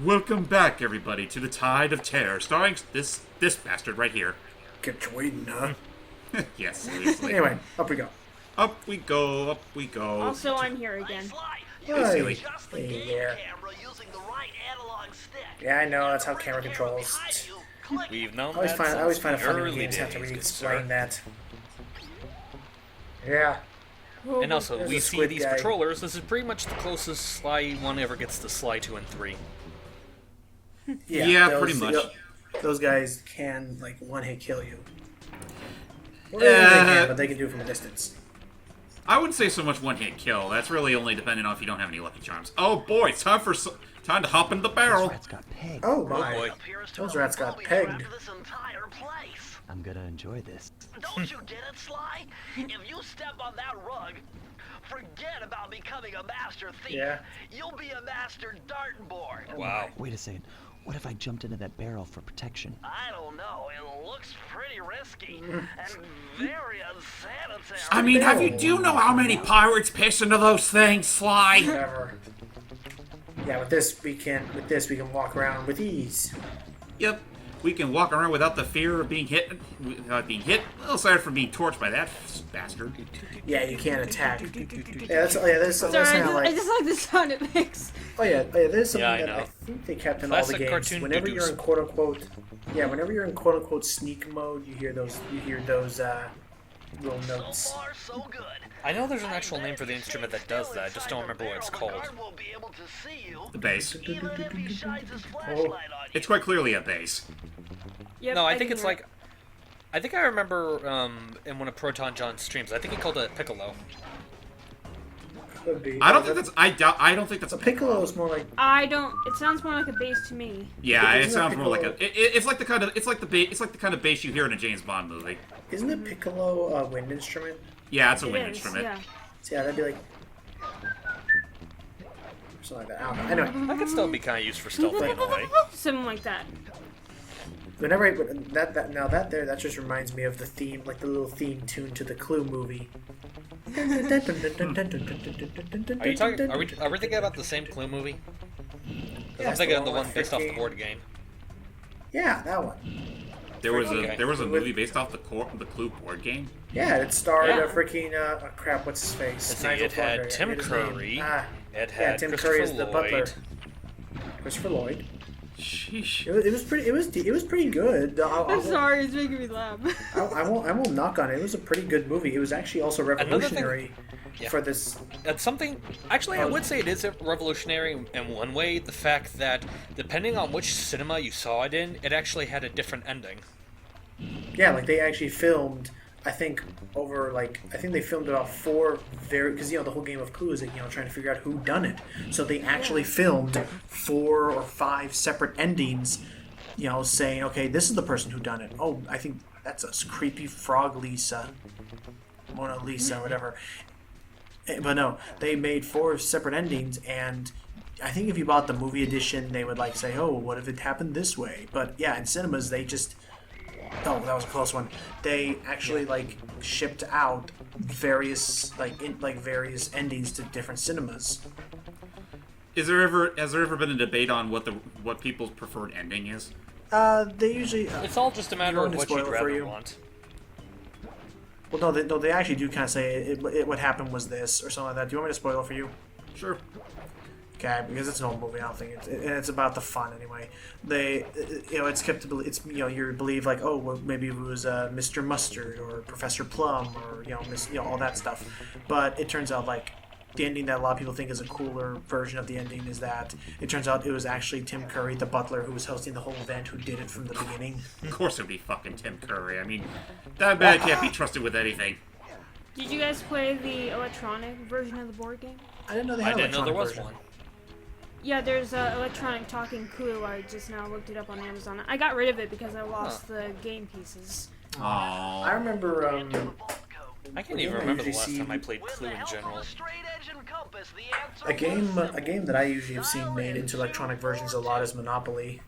Welcome back, everybody, to the Tide of Terror, starring this bastard right here. Kept you waiting, huh? Yes, seriously. Anyway, up we go. Up we go, up we go. Also, I'm here again. silly. Hey there. Yeah, I know, that's how camera controls. We've known I always that find since it funny when early games have to days, good re-explain sir. that. Yeah. And also, There's we a see squid these guy. patrollers. This is pretty much the closest Sly 1 ever gets to Sly 2 and 3. Yeah, pretty much. Those guys can, like, one-hit kill you. Or they can, but they can do it from a distance. I wouldn't say so much one-hit kill. That's really only dependent on if you don't have any lucky charms. Oh boy, it's time to hop into the barrel. Rats got pegged. Oh my. boy. Those rats got pegged. I'm gonna enjoy this. Don't you get it, Sly? If you step on that rug, forget about becoming a master thief. Yeah. You'll be a master dart board. Wow. Wait a second. What if I jumped into that barrel for protection? I don't know. It looks pretty risky and very unsanitary. I mean, do you know how many pirates piss into those things, Sly? Whatever. Yeah, with this we can walk around with ease. Yep. We can walk around without the fear of being hit. Well, sorry for being torched by that bastard. Yeah, you can't attack. Yeah, that's Sorry, I kinda like. just like the sound it makes. Oh yeah, there's something Yeah, I that know. I think they kept in Classic all the games. cartoon Whenever doo-doos. you're in quote unquote, whenever you're in quote unquote sneak mode, you hear those little So notes. far, so good. I know there's an actual name for the instrument that does that. I just don't remember what it's called. Won't be able to see you, The bass. even if he shines his flashlight on you. It's quite clearly a bass. Yep, No, I think can it's hear like... I think I remember in one of Proton John's streams, I think he called it a piccolo. Could be. I don't think that's. I don't think that's A piccolo is more like. it. I don't. It sounds more like a bass to me. Yeah, it Isn't a sounds more like a. piccolo- It's like the kind of. It's like the kind of bass you hear in a James Bond movie. Isn't a piccolo a wind instrument? Yeah, it's a It wind is, instrument. yeah. So yeah, that'd be like. Something like that. I don't know. Anyway, That could still be kind of used for stealthing in a way. Something like that. whenever that just reminds me of the theme, like the little theme tune to the Clue movie. Are you talking? Are we thinking about the same Clue movie? 'Cause Yeah, I'm it's thinking the of the one one with based off the 15. board game. Yeah, that one. There was Okay. a movie based off the Clue board game. Yeah, it starred Yeah. a freaking crap. What's his face? Let's see, Nigel it had Thornberry, I Tim forget his name. Curry. Ah, It yeah, had Tim Christopher Curry is the butler. Lloyd. Christopher Lloyd. Sheesh. It was pretty. It was pretty good. I'm sorry, it's making me laugh. I won't knock on it. It was a pretty good movie. It was actually also revolutionary Yeah. for this. That's something. Actually, I would say it is revolutionary in one way. The fact that depending on which cinema you saw it in, it actually had a different ending. Yeah, like they actually filmed. I think they filmed about 4 because the whole game of Clue is trying to figure out who done it. So they actually filmed 4 or 5 separate endings. Saying, okay, this is the person who done it. Oh, I think that's a creepy frog Lisa, Mona Lisa, whatever. But no, they made 4 separate endings, and I think if you bought the movie edition, they would say, "Oh, what if it happened this way?" But yeah, in cinemas, they just that was a close one. They actually shipped out various various endings to different cinemas. Has there ever been a debate on what people's preferred ending is? They usually. It's all just a matter you of want me what to you'd spoil it for rather you? want. Well, no, they actually do kind of say what happened was this or something like that. Do you want me to spoil it for you? Sure. Okay, because it's an old movie. I don't think it's about the fun anyway. It's kept to believe you believe well, maybe it was Mr. Mustard or Professor Plum or all that stuff, but it turns out the ending that a lot of people think is a cooler version of the ending is that it turns out it was actually Tim Curry, the butler, who was hosting the whole event, who did it from the beginning. Of course it'd be fucking Tim Curry. I mean, that man can't be trusted with anything. Did you guys play the electronic version of the board game? I didn't know they I had didn't know there was electronic one. Yeah, there's electronic talking Clue. I just now looked it up on Amazon. I got rid of it because I lost the game pieces. I remember. I can't even remember the last time I played Clue in general. A game that I usually have seen made into electronic versions a lot is Monopoly.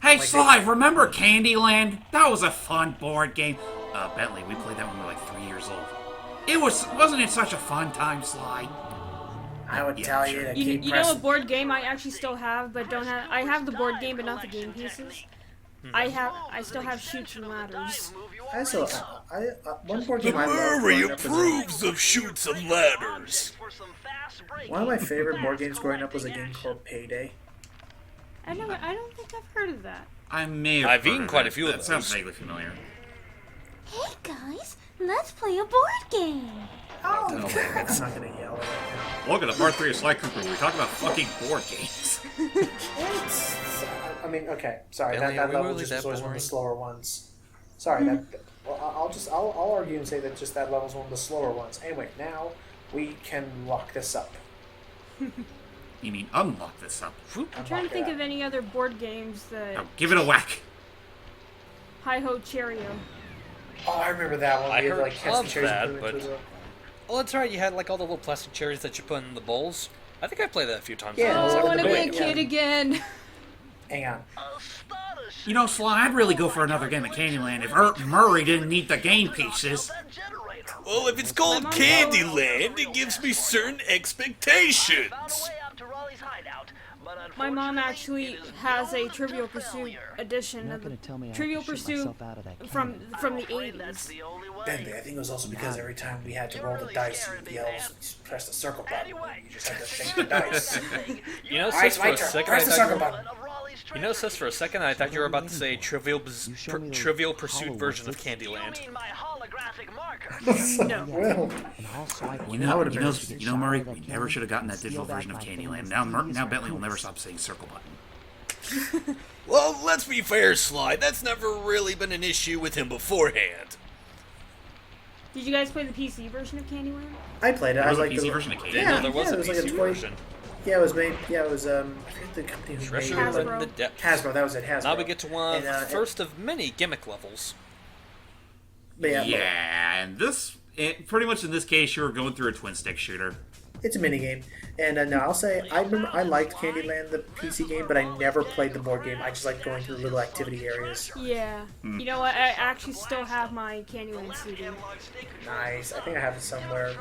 Hey, Sly, remember Candyland? That was a fun board game. Bentley, we played that when we were 3 years old. Wasn't it such a fun time, Sly? I would Yeah, tell sure. you to You, keep you know a pressing. board game I actually still have, but don't have. I have the board game, but not the game pieces. I still have Chutes and Ladders. I saw one board game I loved growing up was of shoots and ladders. one of my favorite board games growing up was a game called Payday. I don't think I've heard of that. I may have I've heard eaten of quite it. a few of That sounds those. vaguely familiar. Hey guys, let's play a board game. Oh, I'm not gonna yell right now. Welcome to part 3 of Sly Cooper, where we talk about fucking board games. I mean, okay, sorry. Really? That Are we level really just that was always one of boring? the slower ones. Sorry, well, I'll argue and say that just that level's one of the slower ones. Anyway, now we can lock this up. You mean unlock this up? I'm trying to think of any other board games that. Now give it a whack. Hi Ho Cheerio. Oh, I remember that one. I We had to, heard like catch the of cherries that, and put them into but- Oh, that's right. You had like all the little plastic cherries that you put in the bowls. I think I played that a few times. Yeah, Oh, it's I like want the to be a big- kid yeah. again. Hang on. You know, Sly, I'd really go for another game of Candyland if Murray didn't need the game pieces. Well, if it's called Candyland, it gives me certain expectations. My mom actually has a Trivial Pursuit edition You're not of gonna tell me I have Trivial to shoot Pursuit myself out of that from cannon. the 80s. Bentley, I think it was also because every time we had to roll the dice, you yell, press the circle button. You just had to shake the dice. You know, Alright, sis, it's for my a turn. second, Press the circle I button. thought you were about to say Trivial show me those Trivial Pursuit hollow version of ones. Candyland. No. Well, And I'll swipe You one know, out. you know, Get you know, shot Murray, out of we that never cannon should have gotten that and digital steal back version of my Candyland. family's Now, keys now for Bentley will never Christmas. stop saying circle button. Well, let's be fair, Sly. That's never really been an issue with him beforehand. Did you guys play the PC version of Candyland? I played it. I There was was a like PC the, version of Candyland? Yeah, there was yeah, a it was like a PC toy. version. Yeah, it was made. Yeah, it was. I forget the company who made Treasure it. Hasbro. in the depths. Hasbro. That was it. Hasbro. Now we get to one of And, the first of many gimmick levels. But yeah, Yeah, and pretty much in this case, you were going through a twin stick shooter. it's a mini game. And no, I'll say I remember I liked Candyland, the PC game, but I never played the board game. I just liked going to the little activity areas. Yeah. You know what? I actually still have my Candyland CD. Nice. I think I have it somewhere.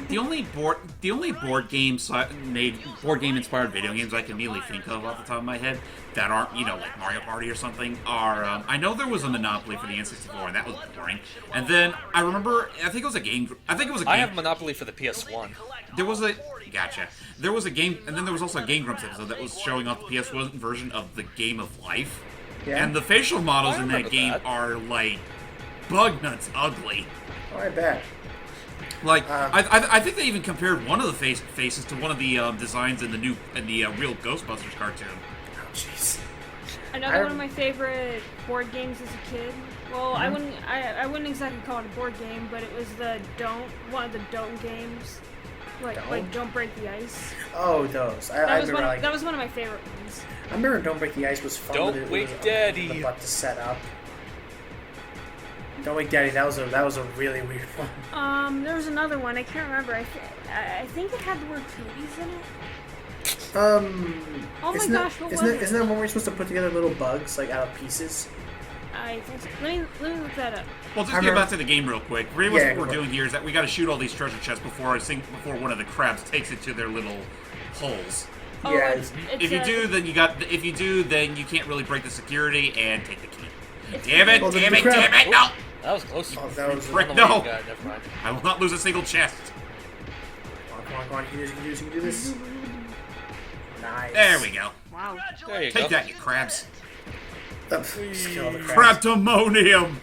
The only board game inspired video games I can immediately think of off the top of my head that aren't, you know, like Mario Party or something are, I know there was a Monopoly for the N64 and that was boring. And then I remember, I think it was a game. I have Monopoly for the PS1. There was a gotcha. There was a game, and then there was also a Game Grumps episode that was showing off the PS1 version of the Game of Life. Yeah. And the facial models I in that remember game that. are like bug nuts ugly. Oh, I bet. Like I think they even compared one of the faces to one of the designs in the real Ghostbusters cartoon. Oh, jeez. Another one of my favorite board games as a kid. Well, I wouldn't exactly call it a board game, but it was one of the Don't games. Like Don't Break the Ice. Oh, those. I That was remember like. that was one of my favorite ones. I remember Don't Break the Ice was fun. Don't but it Wake was Daddy. The butt to set up. Don't Wake Daddy. That was a really weird one. There was another one. I can't remember. I think it had the word cooties in it. Oh my isn't gosh, what was it? Isn't that when we're supposed to put together little bugs like out of pieces? I think so. Let me look that up. Well, just I get remember- back to the game real quick. Really, Yeah, what we're go doing here is that we got to shoot all these treasure chests before one of the crabs takes it to their little holes. Oh, Yeah, it's If you a- do, then you can't really break the security and take the key. Damn it! Well, the Damn it! crab- Damn it! No! That was close. Oh, that was. Frick, On the way no! you got it, never mind. I will not lose a single chest. Come on. You can do this. Nice. There we go. Wow. There you Take go. that, you crabs. Just kill the crabs. Crabdemonium!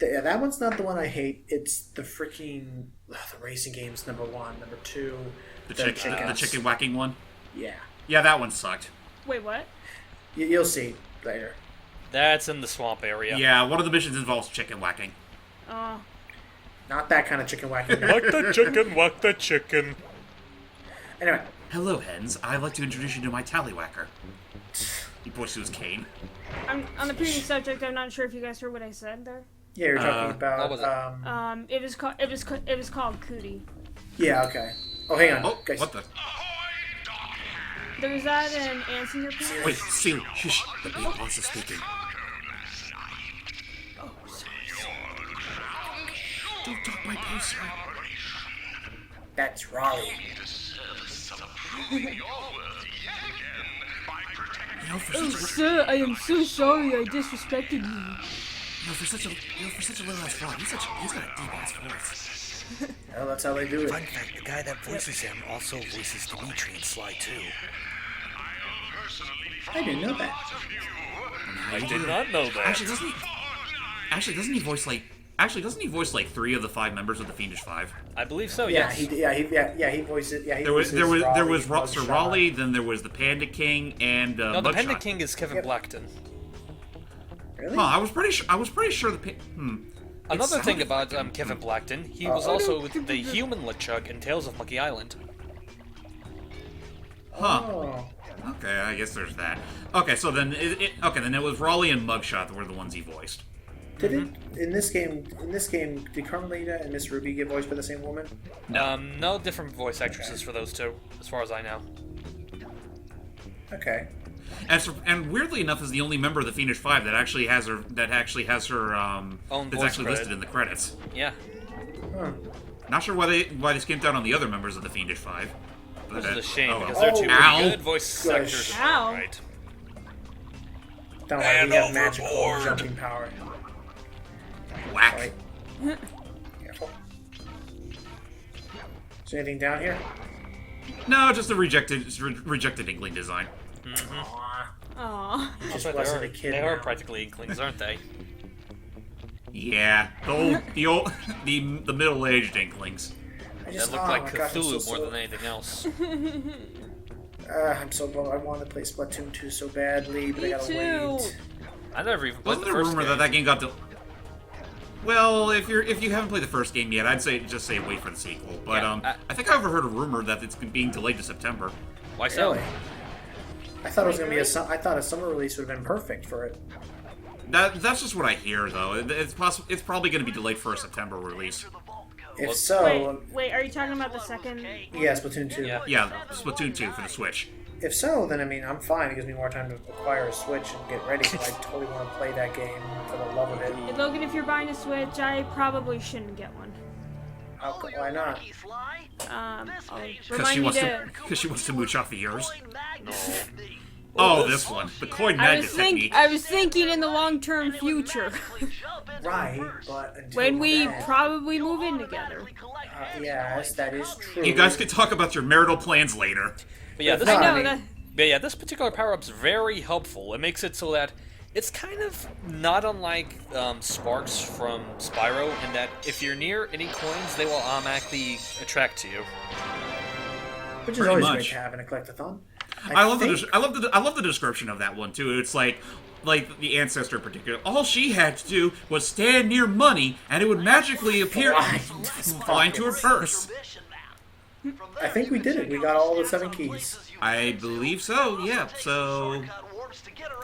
Yeah, that one's not the one I hate. It's the freaking the racing games. #1, #2. The chickens. chicken whacking one. Yeah, Yeah, that one sucked. Wait, what? you'll see later. That's in the swamp area. Yeah, one of the missions involves chicken whacking. Not that kind of chicken whacking. Whack the chicken, whack the chicken. Anyway, Hello, hens. I'd like to introduce you to my tallywhacker. He points to his cane. On the previous subject, I'm not sure if you guys heard what I said there. yeah, you're talking about. what was it? It was called Cootie. Yeah, okay. Oh, hang on, Oh, guys. what the? There was that and Ants in Your Pants. Wait, Seal, shush. The big boss is speaking. Oh, sorry. Don't talk my pace, sir. That's Raleigh. You know, for Oh, such a, sir, I am so sorry I disrespected you. you know, for such a little ass frog, he's got a deep ass voice. Well, that's how they do it. Fun fact, the guy that voices him also voices Dimitri in Sly 2. I didn't know that. I did not know that. Doesn't he voice like 3 of the 5 members of the Fiendish Five? I believe so, Yeah, yes. he voiced it. Yeah, he There was voices Raleigh, Sir Mugshot. Raleigh, then there was the Panda King, and No, the Panda Mugshot. King is Kevin Blackton. Really? Huh, I was pretty sure the Another thing sounded about like him. Kevin Blackton, he was also the human LeChuck in Tales of Monkey Island. Huh. Oh. Okay, I guess there's that. Okay, so then then it was Raleigh and Mugshot that were the ones he voiced. Did it in this game? Did Carmelita and Miss Ruby get voiced by the same woman? No different voice actresses for those two, as far as I know. Okay. And weirdly enough, is the only member of the Fiendish Five that actually has her Own that's voice actually credit. listed in the credits. Yeah. Huh. Not sure why they skimped out on the other members of the Fiendish Five. Which is a shame, well. because they're two Ow. pretty good voice Gosh. actors. Ow. Right. Don't worry, And we have overboard. magical jumping power. Whack. Right. Careful. Is there anything down here? No, just a rejected Inkling design. Aw. Just But wasn't a kid. they are now. practically Inklings, aren't they? Yeah, the middle-aged Inklings. I That just, look oh like my gosh, I'm Cthulhu so more slow. than anything else. I'm so bummed. I want to play Splatoon 2 so badly, but I Me gotta too. wait. I never even played Wasn't the there a first rumor game. that game got Well, if you haven't played the first game yet, I'd say wait for the sequel. But Yeah, I think I overheard a rumor that it's being delayed to September. Why so? Really? I thought it was gonna be I thought a summer release would have been perfect for it. That's just what I hear, though. It's possible. It's probably going to be delayed for a September release. If so, Wait, are you talking about the second? yeah, Splatoon 2. Yeah. Yeah, Splatoon 2 for the Switch. If so, then I mean, I'm fine. It gives me more time to acquire a Switch and get ready. I totally want to play that game for the love of it. Hey, Logan, if you're buying a Switch, I probably shouldn't get one. Why not? I'll Because remind she me wants to. because she wants to mooch off of yours. Oh, this one, the coin magnet technique. I was thinking in the long-term future, Right, but until when we then, probably move in together. yes, that is true. You guys can talk about your marital plans later. But yeah, this I I know mean- that. But yeah, this particular power-up's very helpful. It makes it so that it's kind of not unlike Sparks from Spyro, in that if you're near any coins, they will automatically attract to you. Which is Pretty always much. great to have in a collectathon. I love the description of that one too. It's like the ancestor in particular. All she had to do was stand near money, and it would magically appear fly into her purse. I think we did it. We got all the 7 keys. I believe so. Yeah. So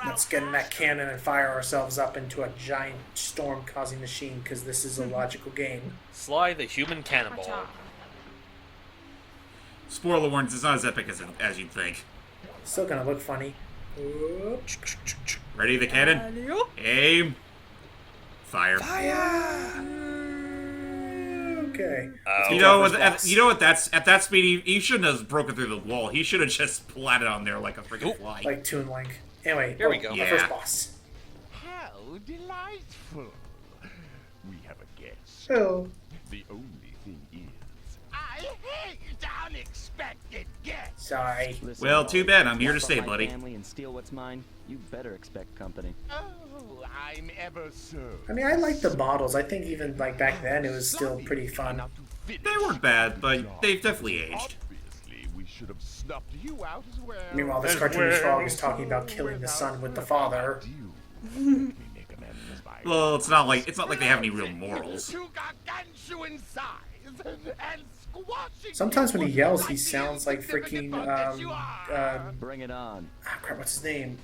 Let's get in that cannon and fire ourselves up into a giant storm-causing machine, because this is a logical game. Sly the human cannibal. Cha. spoiler warnings. It's not as epic as you'd think. Still gonna look funny. Oop. Ready? The cannon. Aim. Fire. Okay. You know what? That's at that speed. He shouldn't have broken through the wall. He should have just splatted on there like a freaking Oop. fly. Like Toon Link. Anyway, Here we go. Our Yeah. first boss. How delightful. We have a guest. Oh. The only thing is, I hate unexpected guests. Sorry. Listen, Well, too bad. I'm here want to stay, my buddy. Family and steal what's mine. You better expect company. Oh, I'm ever so. I mean, I like the models. I think even like back then, it was still pretty fun. Now to finish They weren't bad, but they've definitely aged. Obviously, we should have snuffed you out as well. Meanwhile, this cartoonish frog is talking about killing the son with the father. Let me make amends by Well, it's not like they have any real morals. to gargantuan size and squashing Sometimes when he you yells, with he the sounds like insignificant freaking bug that you are. Bring it on. Crap, what's his name?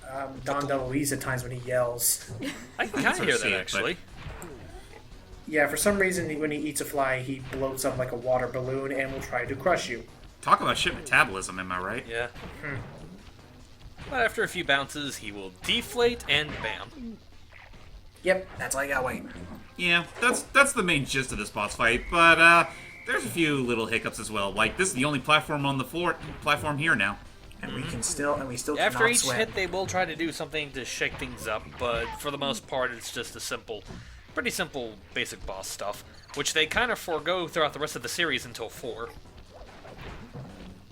Don DeLuise at times when he yells. I can kind of hear see that it, actually. Yeah, for some reason, when he eats a fly, he bloats up like a water balloon and will try to crush you. Talk about shit metabolism, am I right? Yeah. But after a few bounces, he will deflate and bam. Yep, that's all I got. Wait. Yeah, that's the main gist of this boss fight. But There's a few little hiccups as well. Like, this is the only platform on the platform here now. And we still After cannot each swim. hit, they will try to do something to shake things up, but for the most part, it's just pretty simple basic boss stuff, which they kind of forego throughout the rest of the series until 4.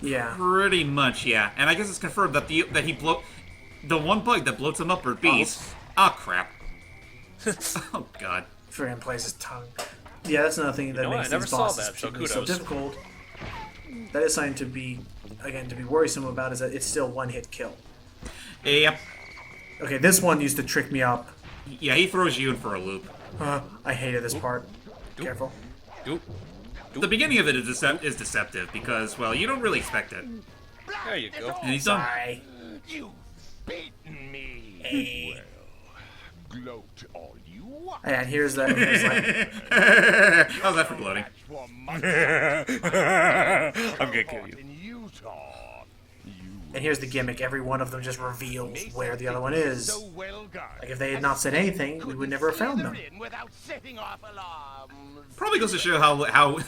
Yeah. Pretty much, yeah. And I guess it's confirmed that the one bug that bloats him up are bees. Ah, crap. Oh, God. Friggin' plays his tongue. Yeah, that's another thing that know what? makes I never these saw bosses that, so particularly kudos. difficult. That is something to be worrisome about, is that it's still one-hit kill. Yep. Okay, this one used to trick me up. Yeah, he throws you in for a loop. I hated this part. Careful. Oop. The beginning of it is deceptive because, well, you don't really expect it. There you go. And he's done. Sorry. You've beaten me. Hey. Well, gloat all you want. And here's that. Here's like, How's that for gloating? For months I'm gonna kill you. in Utah. and here's the gimmick. Every one of them just reveals where the other one is. So well guarded. Like, if they had not said anything, we would never have found them. Without setting off alarms. Probably goes to show how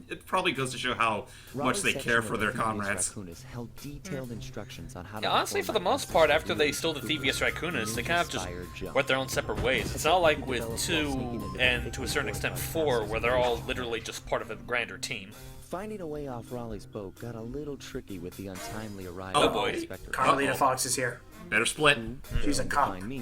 it probably goes to show how much they care for their comrades. Held detailed instructions on how to Yeah, honestly, for the most part, after they stole the Thievius Raccoonus, they kind of just went their own separate ways. It's not like with 2 and to a certain extent 4, where they're all literally just part of a grander team. Finding a way off Raleigh's boat got a little tricky with the untimely arrival Oh, of boy. Inspector Carmelita Fox is here. Better split. She's a cop. Find me,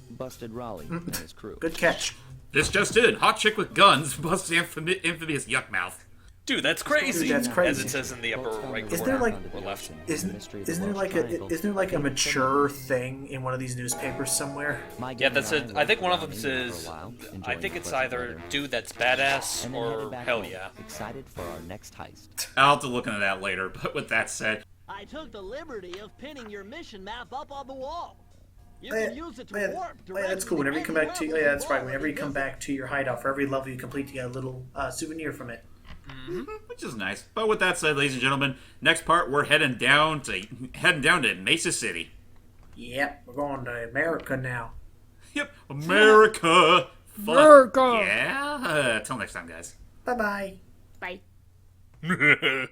busted Raleigh and his crew. Good catch. This just in. Hot chick with guns busts infamous yuck mouth. Dude, that's crazy! Dude, that's crazy. As it says in the upper right Is corner there like or left. isn't there like a mature thing in one of these newspapers somewhere? Yeah, that's it. I think one of them says, I think it's either dude that's badass or hell yeah. Excited for our next heist. I'll have to look into that later, but with that said, I took the liberty of pinning your mission map up on the wall. You Oh, yeah. can use it to Oh, yeah. warp Oh, yeah, that's cool. Whenever you come back to that's right. Whenever you come back to your hideout, for every level you complete, you get a little souvenir from it. which is nice. But with that said, ladies and gentlemen, next part we're heading down to Mesa City. Yep, we're going to America now. Yep, America. Fuck America. yeah. Till next time, guys. Bye bye. Bye.